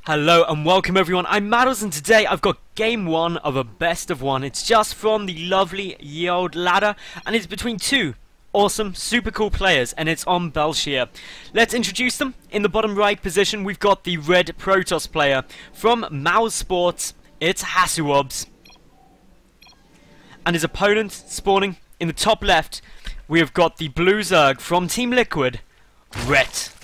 Hello and welcome everyone, I'm Madals and today I've got game 1 of a best of 1. It's just from the lovely ye old ladder and it's between two awesome, super cool players and it's on Belshire. Let's introduce them. In the bottom right position we've got the red Protoss player. From Mouse Sports, it's HasuObs. And his opponent spawning in the top left, we have got the blue Zerg from Team Liquid, Rhett.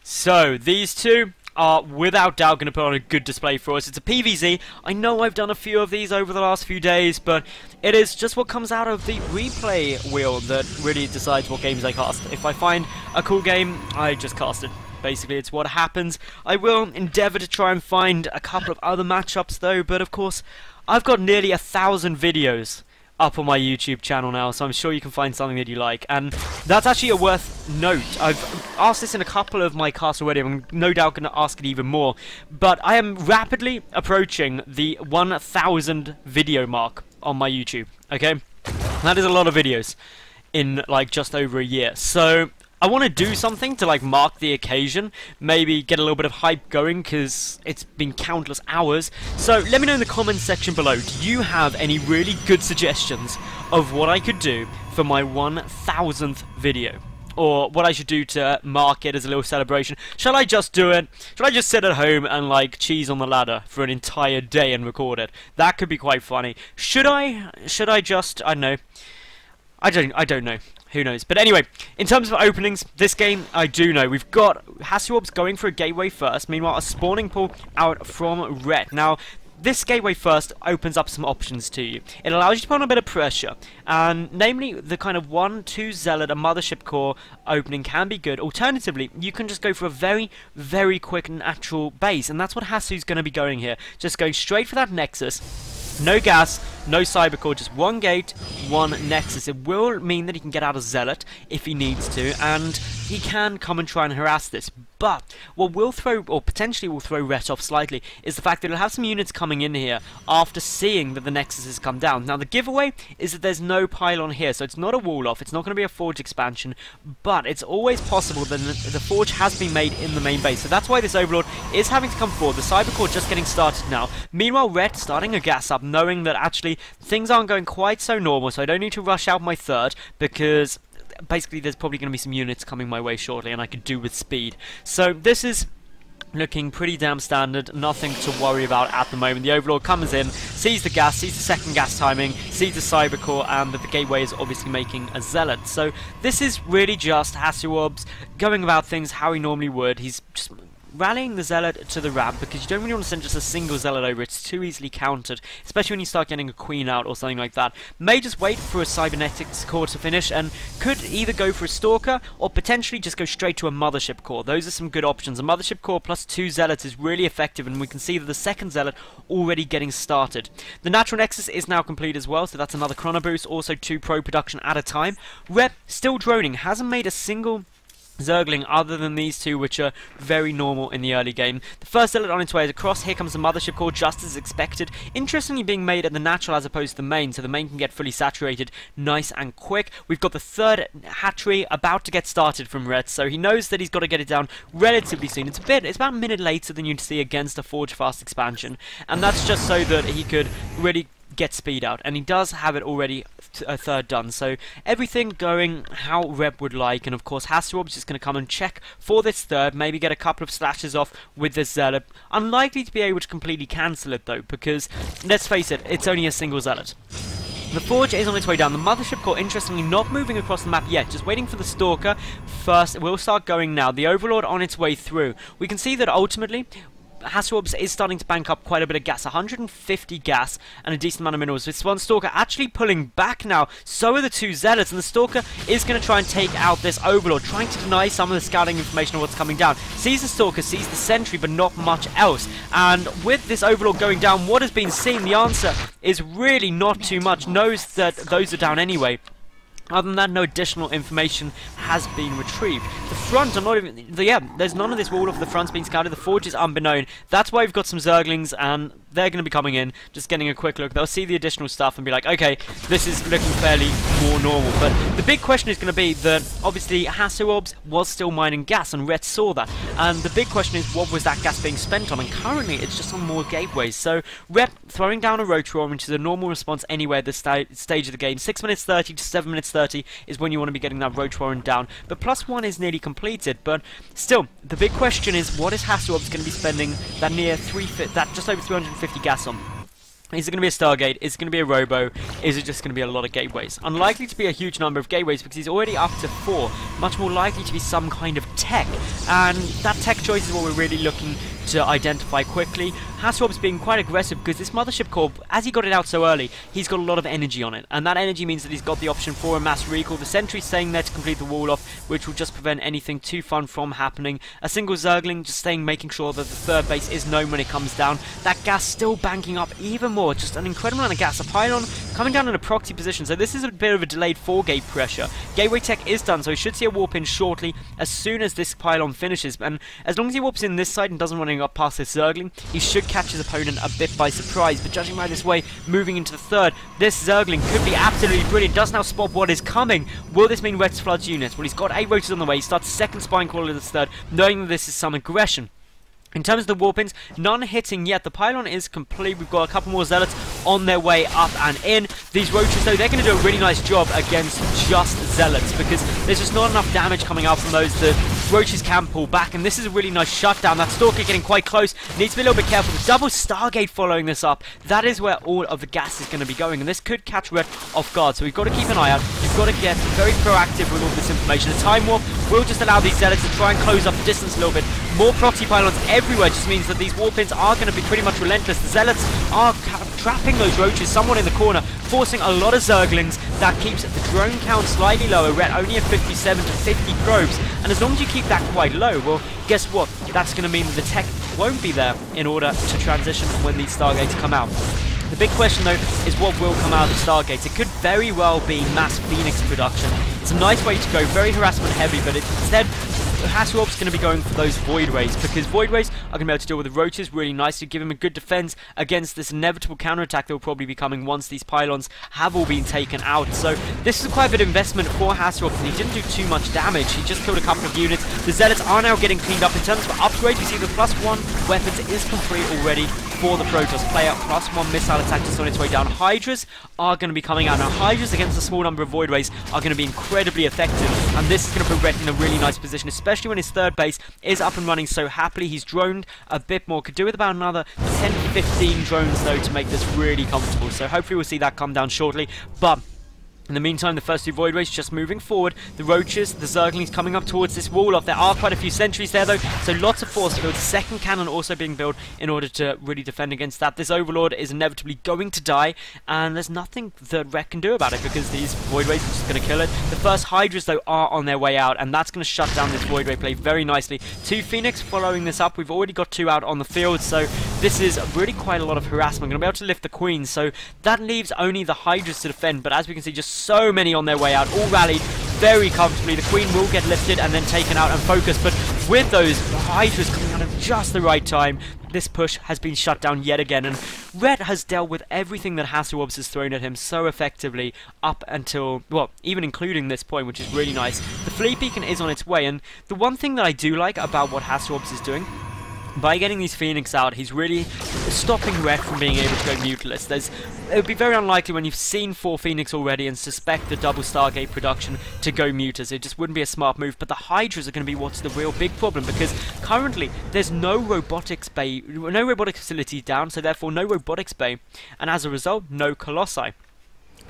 So these two are without doubt going to put on a good display for us. It's a PvZ. I know I've done a few of these over the last few days, but it is just what comes out of the replay wheel that really decides what games I cast. If I find a cool game, I just cast it. Basically, it's what happens. I will endeavour to try and find a couple of other matchups though, but of course, I've got nearly 1,000 videos up on my YouTube channel now, so I'm sure you can find something that you like, and that's actually a worth note. I've asked this in a couple of my casts already, I'm no doubt going to ask it even more, but I am rapidly approaching the 1,000 video mark on my YouTube, okay? That is a lot of videos in like just over a year, so I want to do something to like mark the occasion, maybe get a little bit of hype going because it's been countless hours. So let me know in the comments section below, do you have any really good suggestions of what I could do for my 1,000th video? Or what I should do to mark it as a little celebration? Shall I just do it? Shall I just sit at home and like cheese on the ladder for an entire day and record it? That could be quite funny. Should I just, I don't know. I don't know. Who knows? But anyway, in terms of openings, this game, I do know. We've got HasuObs going for a gateway first. Meanwhile, a spawning pool out from Rhett. Now, this gateway first opens up some options to you. It allows you to put on a bit of pressure. And namely, the kind of 1-2 Zealot, a Mothership Core opening can be good. Alternatively, you can just go for a very, very quick natural base. And that's what Hasu's going to be going here. Just going straight for that Nexus. No gas, no Cybercore, just one gate, one Nexus. It will mean that he can get out of Zealot if he needs to, and he can come and try and harass this. But what will throw, or potentially will throw Rhett off slightly, is the fact that he'll have some units coming in here after seeing that the Nexus has come down. Now the giveaway is that there's no pylon here, so it's not a wall off, it's not going to be a Forge expansion, but it's always possible that the Forge has been made in the main base. So that's why this Overlord is having to come forward. The Cybercore just getting started now. Meanwhile, Rhett starting a gas up, knowing that actually things aren't going quite so normal, so I don't need to rush out my third, because basically there's probably going to be some units coming my way shortly and I could do with speed. So this is looking pretty damn standard, nothing to worry about at the moment. The Overlord comes in, sees the gas, sees the second gas timing, sees the Cybercore, and that the gateway is obviously making a Zealot. So this is really just HasuObs going about things how he normally would. He's just rallying the Zealot to the ramp because you don't really want to send just a single Zealot over. It's too easily countered, especially when you start getting a Queen out or something like that. May just wait for a Cybernetics core to finish and could either go for a Stalker or potentially just go straight to a Mothership core. Those are some good options. A Mothership core plus 2 Zealots is really effective, and we can see that the second Zealot already getting started. The Natural Nexus is now complete as well, so that's another Chrono Boost, also 2 Pro production at a time. Rep still droning, hasn't made a single Zergling other than these two, which are very normal in the early game. The first Zealot on its way is across. Here comes the Mothership Core, just as expected. Interestingly being made at the natural as opposed to the main, so the main can get fully saturated nice and quick. We've got the third hatchery about to get started from Rhett, so he knows that he's got to get it down relatively soon. It's about a minute later than you'd see against a Forge Fast expansion, and that's just so that he could really get speed out, and he does have it already a third done, so everything going how Rep would like. And of course HasuObs is going to come and check for this third, maybe get a couple of slashes off with this Zealot. Unlikely to be able to completely cancel it though, because let's face it, it's only a single Zealot. The Forge is on its way down. The Mothership Core, interestingly, not moving across the map yet, just waiting for the Stalker first. It will start going now. The Overlord on its way through. We can see that ultimately HasuObs is starting to bank up quite a bit of gas, 150 gas and a decent amount of minerals. With one Stalker actually pulling back now, so are the 2 Zealots, and the Stalker is going to try and take out this Overlord, trying to deny some of the scouting information of what's coming down. Sees the Stalker, sees the Sentry, but not much else. And with this Overlord going down, what has been seen? The answer is really not too much. Knows that those are down anyway. Other than that, no additional information has been retrieved. The front, I'm not even, yeah, there's none of this wall of the front's being scouted. The Forge is unbeknown. That's why we've got some Zerglings, and they're going to be coming in, just getting a quick look. They'll see the additional stuff and be like, okay, this is looking fairly more normal. But the big question is going to be that, obviously, HasuObs was still mining gas, and Ret saw that. And the big question is, what was that gas being spent on? And currently, it's just on more gateways. So, Ret throwing down a roach roar, which is a normal response anyway at this stage of the game. 6 minutes 30 to 7 minutes 30 is when you want to be getting that roach roaring down. But +1 is nearly completed. But still, the big question is, what is HasuObs going to be spending that just over 350 gas on? Is it going to be a Stargate? Is it going to be a Robo? Is it just going to be a lot of gateways? Unlikely to be a huge number of gateways because he's already up to 4. Much more likely to be some kind of tech. And that tech choice is what we're really looking to identify quickly. HasuObs being quite aggressive because this Mothership Core, as he got it out so early, he's got a lot of energy on it. And that energy means that he's got the option for a mass recall. The sentry's staying there to complete the wall off, which will just prevent anything too fun from happening. A single Zergling just staying, making sure that the third base is known when it comes down. That gas still banking up even more. Just an incredible amount of gas. A pylon coming down in a proxy position. So this is a bit of a delayed 4-gate pressure. Gateway tech is done, so he should see a warp in shortly as soon as this pylon finishes. And as long as he warps in this side and doesn't run up past this Zergling, he should catch his opponent a bit by surprise. But judging by this way, moving into the third, this Zergling could be absolutely brilliant. Does now spot what is coming. Will this mean Red's Flood's units? Well, he's got 8 roaches on the way. He starts second spine call in the third, knowing that this is some aggression. In terms of the warpins, none hitting yet. The pylon is complete. We've got a couple more zealots on their way up and in. These roaches, though, they're going to do a really nice job against just zealots because there's just not enough damage coming out from those. The roaches can pull back, and this is a really nice shutdown. That Stalker getting quite close. Needs to be a little bit careful. The double Stargate following this up. That is where all of the gas is going to be going, and this could catch Red off guard. So we've got to keep an eye out. You've got to get very proactive with all this information. The time warp will just allow these zealots to try and close up the distance a little bit. More proxy pylons everywhere just means that these warpins are going to be pretty much relentless. The zealots are trapping those roaches somewhat in the corner, forcing a lot of Zerglings. That keeps the drone count slightly lower. Ret only at 57 to 50 probes, and as long as you keep that quite low, well, guess what? That's going to mean that the tech won't be there in order to transition when these Stargates come out. The big question, though, is what will come out of the Stargates. It could very well be mass Phoenix production. It's a nice way to go, very harassment heavy, but instead, HasuObs going to be going for those Void Rays, because Void Rays are going to be able to deal with the roaches really nicely, give him a good defense against this inevitable counterattack that will probably be coming once these pylons have all been taken out. So this is quite a bit of investment for HasuObs, and he didn't do too much damage. He just killed a couple of units. The Zealots are now getting cleaned up. In terms of upgrades, we see the +1 weapons is complete already for the Protoss player. +1 missile attack just on its way down. Hydras are going to be coming out. Now, Hydras against a small number of Void Rays are going to be incredibly effective, and this is going to put Ret in a really nice position, especially when his third base is up and running so happily. He's droned a bit more. Could do with about another 10 to 15 drones, though, to make this really comfortable. So hopefully we'll see that come down shortly. But in the meantime, the first two Void Rays just moving forward. The roaches, the Zerglings coming up towards this wall off. There are quite a few sentries there, though, so lots of force build. Second cannon also being built in order to really defend against that. This Overlord is inevitably going to die, and there's nothing that Ret can do about it because these Void Rays are just going to kill it. The first Hydras, though, are on their way out, and that's going to shut down this Void Ray play very nicely. 2 Phoenix following this up. We've already got 2 out on the field, so this is really quite a lot of harassment. Going to be able to lift the Queen, so that leaves only the Hydras to defend, but as we can see, just so many on their way out, all rallied very comfortably. The Queen will get lifted and then taken out and focused, but with those Hydras coming out at just the right time, this push has been shut down yet again, and Ret has dealt with everything that HasuObs has thrown at him so effectively up until, well, even including this point, which is really nice. The Fleet Beacon is on its way, and the one thing that I do like about what HasuObs is doing, by getting these Phoenix out, he's really stopping Ret from being able to go muteless. It would be very unlikely when you've seen 4 Phoenix already and suspect the double Stargate production to go mutas. It just wouldn't be a smart move, but the Hydras are going to be what's the real big problem, because currently there's no robotics bay, no robotics facility down, so therefore no robotics bay, and as a result, no Colossi.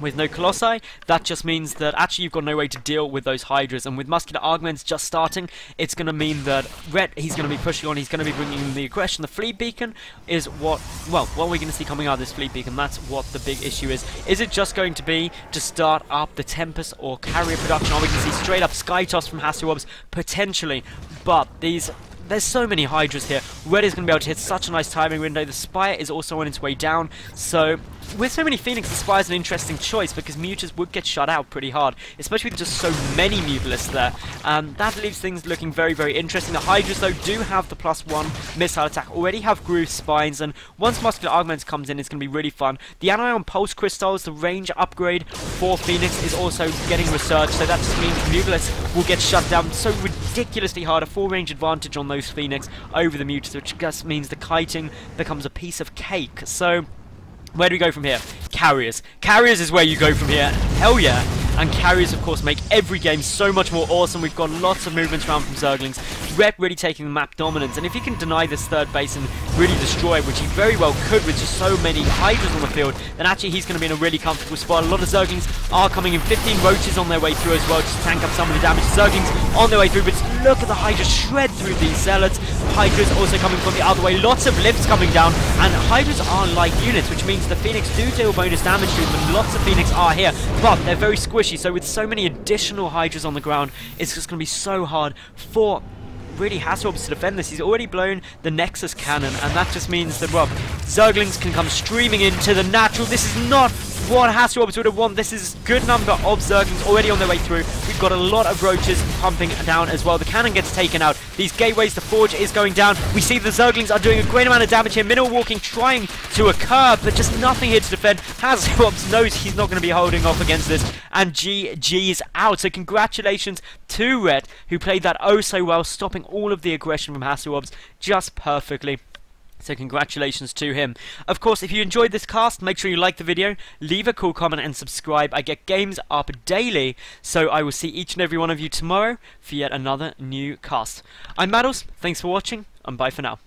With no Colossi, that just means that actually you've got no way to deal with those Hydras, and with Muscular Augments just starting, it's going to mean that Ret, he's going to be pushing on, he's going to be bringing in the aggression. The Fleet Beacon is what we're going to see coming out of this Fleet Beacon. That's what the big issue is. Is it just going to be to start up the Tempest or Carrier production, or we can see straight up Sky Toss from HasuObs, potentially, but there's so many Hydras here. Red is going to be able to hit such a nice timing window. The Spire is also on its way down, so with so many Phoenix, the Spire is an interesting choice because Mutas would get shut out pretty hard, especially with just so many Mutalisks there. That leaves things looking very, very interesting. The Hydras, though, do have the +1 missile attack, already have Groove Spines, and once Muscular Augments comes in, it's going to be really fun. The Anion Pulse Crystals, the range upgrade for Phoenix is also getting researched, so that just means Mutalisks will get shut down so ridiculously hard. A full range advantage on those Phoenix over the Mutas, which just means the kiting becomes a piece of cake. So where do we go from here? Carriers. Carriers is where you go from here. Hell yeah. And carriers, of course, make every game so much more awesome. We've got lots of movements around from Zerglings. Ret really taking the map dominance. And if he can deny this third base and really destroy it, which he very well could with just so many Hydras on the field, then actually he's going to be in a really comfortable spot. A lot of Zerglings are coming in. 15 Roaches on their way through as well, just to tank up some of the damage. Zerglings on their way through, but look at the Hydras shred through these Zealots. Hydras also coming from the other way. Lots of lifts coming down. And Hydras are light units, which means the Phoenix do deal bonus damage to them. And lots of Phoenix are here, but they're very squishy. So with so many additional Hydras on the ground, it's just going to be so hard for really HasuObs to defend this. He's already blown the Nexus cannon, and that just means that, well, Zerglings can come streaming into the natural. This is not what HasuObs would have won. This is good number of Zerglings already on their way through. We've got a lot of Roaches pumping down as well. The cannon gets taken out. These gateways, the Forge is going down. We see the Zerglings are doing a great amount of damage here. Minimal walking trying to occur, but just nothing here to defend. HasuObs knows he's not going to be holding off against this, and GG's out. So congratulations to Ret, who played that oh so well, stopping all of the aggression from HasuObs just perfectly. So congratulations to him. Of course, if you enjoyed this cast, make sure you like the video, leave a cool comment and subscribe. I get games up daily, so I will see each and every one of you tomorrow for yet another new cast. I'm Madals, thanks for watching, and bye for now.